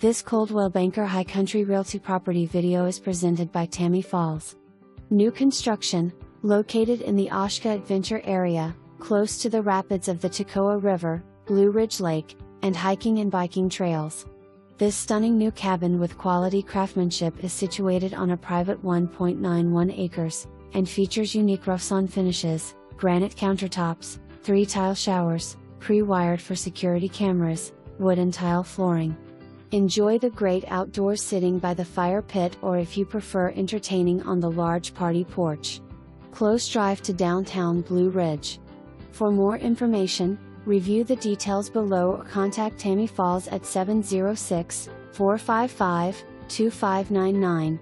This Coldwell Banker High Country Realty property video is presented by Tammy Falls. New construction, located in the Aska Adventure area, close to the rapids of the Toccoa River, Blue Ridge Lake, and hiking and biking trails. This stunning new cabin with quality craftsmanship is situated on a private 1.91 acres, and features unique rough-sawn finishes, granite countertops, 3-tile showers, pre-wired for security cameras, wooden tile flooring. Enjoy the great outdoors sitting by the fire pit, or if you prefer, entertaining on the large party porch. Close drive to downtown Blue Ridge. For more information, review the details below or contact Tammy Falls at 706-455-2599.